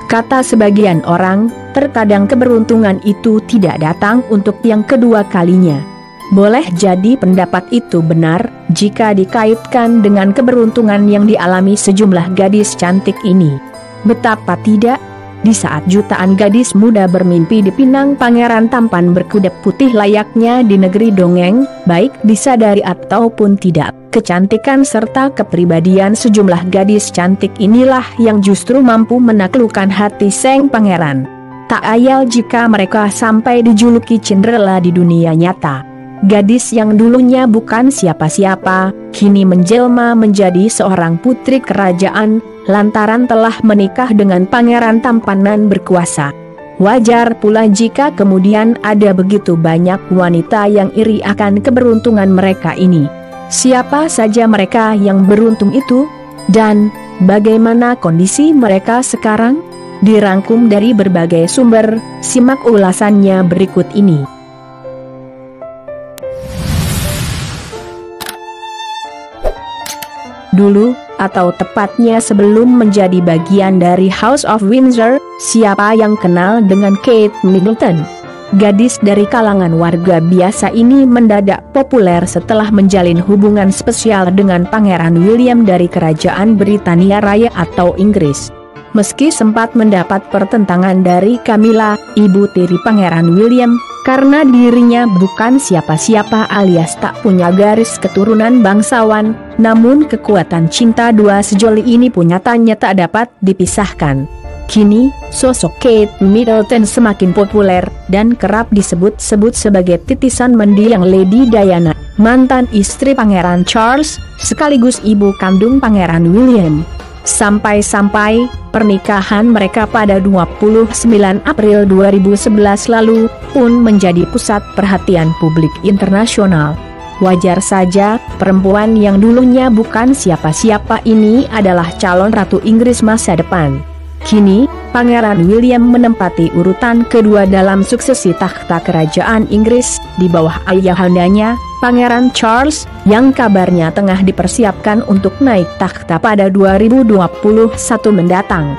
Kata sebagian orang, terkadang keberuntungan itu tidak datang untuk yang kedua kalinya. Boleh jadi pendapat itu benar, jika dikaitkan dengan keberuntungan yang dialami sejumlah gadis cantik ini. Betapa tidak? Di saat jutaan gadis muda bermimpi dipinang pangeran tampan berkuda putih layaknya di negeri dongeng, baik disadari ataupun tidak, kecantikan serta kepribadian sejumlah gadis cantik inilah yang justru mampu menaklukkan hati sang pangeran. Tak ayal jika mereka sampai dijuluki Cinderella di dunia nyata. Gadis yang dulunya bukan siapa-siapa, kini menjelma menjadi seorang putri kerajaan, lantaran telah menikah dengan pangeran tampanan berkuasa. Wajar pula jika kemudian ada begitu banyak wanita yang iri akan keberuntungan mereka ini. Siapa saja mereka yang beruntung itu? Dan bagaimana kondisi mereka sekarang? Dirangkum dari berbagai sumber, simak ulasannya berikut ini. Dulu, atau tepatnya sebelum menjadi bagian dari House of Windsor, siapa yang kenal dengan Kate Middleton? Gadis dari kalangan warga biasa ini mendadak populer setelah menjalin hubungan spesial dengan Pangeran William dari Kerajaan Britania Raya atau Inggris. Meski sempat mendapat pertentangan dari Camilla, ibu tiri Pangeran William, karena dirinya bukan siapa-siapa alias tak punya garis keturunan bangsawan, namun kekuatan cinta dua sejoli ini pun nyatanya tak dapat dipisahkan. Kini, sosok Kate Middleton semakin populer, dan kerap disebut-sebut sebagai titisan mendiang Lady Diana, mantan istri Pangeran Charles, sekaligus ibu kandung Pangeran William. Sampai-sampai, pernikahan mereka pada 29 April 2011 lalu, pun menjadi pusat perhatian publik internasional. Wajar saja, perempuan yang dulunya bukan siapa-siapa ini adalah calon Ratu Inggris masa depan. Kini, Pangeran William menempati urutan kedua dalam suksesi takhta kerajaan Inggris, di bawah ayahandanya, Pangeran Charles, yang kabarnya tengah dipersiapkan untuk naik takhta pada 2021 mendatang.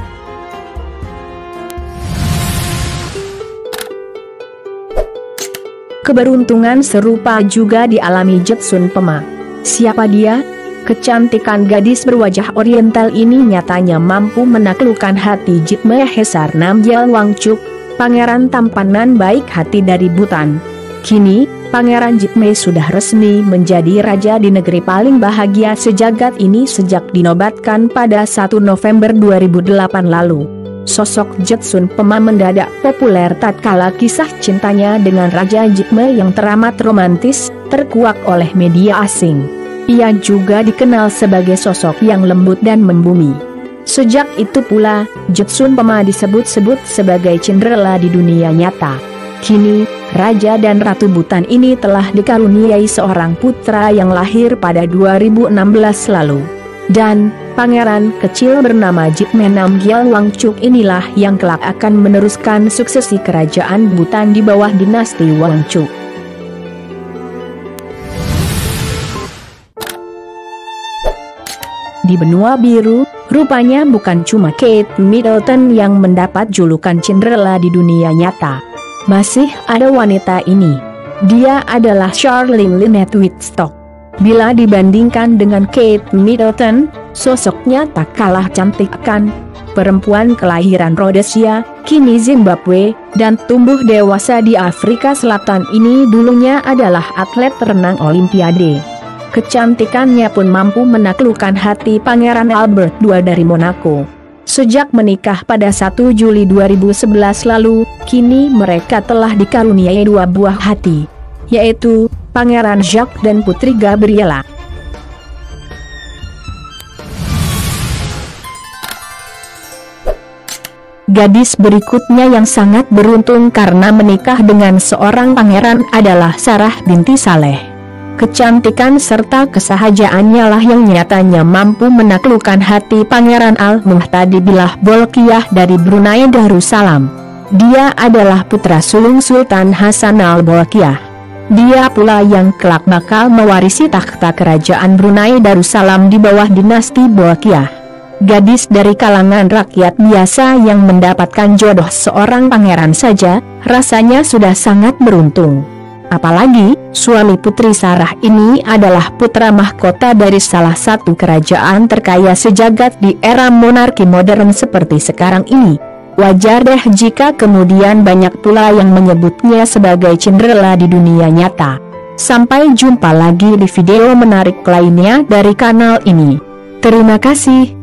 Keberuntungan serupa juga dialami Jetsun Pema. Siapa dia? Kecantikan gadis berwajah oriental ini nyatanya mampu menaklukkan hati Jitme Hesar Namgyal Wangchuk, pangeran tampanan baik hati dari Bhutan. Kini, Pangeran Jitme sudah resmi menjadi raja di negeri paling bahagia sejagat ini sejak dinobatkan pada 1 November 2008 lalu. Sosok Jetsun Pema mendadak populer tatkala kisah cintanya dengan Raja Jitme yang teramat romantis, terkuak oleh media asing. Ia juga dikenal sebagai sosok yang lembut dan membumi. Sejak itu pula, Jetsun Pema disebut-sebut sebagai Cinderella di dunia nyata. Kini, Raja dan Ratu Bhutan ini telah dikaruniai seorang putra yang lahir pada 2016 lalu. Dan, pangeran kecil bernama Jitme Namgyal Wangchuk inilah yang kelak akan meneruskan suksesi kerajaan Bhutan di bawah dinasti Wangchuk. Di benua biru, rupanya bukan cuma Kate Middleton yang mendapat julukan Cinderella di dunia nyata. Masih ada wanita ini. Dia adalah Charlene Lynette Wittstock. Bila dibandingkan dengan Kate Middleton, sosoknya tak kalah cantik kan. Perempuan kelahiran Rhodesia, kini Zimbabwe, dan tumbuh dewasa di Afrika Selatan ini dulunya adalah atlet renang Olimpiade. Kecantikannya pun mampu menaklukkan hati Pangeran Albert II dari Monaco. Sejak menikah pada 1 Juli 2011 lalu, kini mereka telah dikaruniai dua buah hati, yaitu Pangeran Jacques dan Putri Gabriela. Gadis berikutnya yang sangat beruntung karena menikah dengan seorang pangeran adalah Sarah binti Saleh. Kecantikan serta kesahajaannya lah yang nyatanya mampu menaklukkan hati Pangeran Al-Muhtadi Billah Bolkiah dari Brunei Darussalam. Dia adalah putra sulung Sultan Hasan Al-Bolkiah. Dia pula yang kelak bakal mewarisi takhta kerajaan Brunei Darussalam di bawah dinasti Bolkiah. Gadis dari kalangan rakyat biasa yang mendapatkan jodoh seorang pangeran saja, rasanya sudah sangat beruntung. Apalagi, suami Putri Sarah ini adalah putra mahkota dari salah satu kerajaan terkaya sejagat di era monarki modern seperti sekarang ini. Wajar deh jika kemudian banyak pula yang menyebutnya sebagai Cinderella di dunia nyata. Sampai jumpa lagi di video menarik lainnya dari kanal ini. Terima kasih.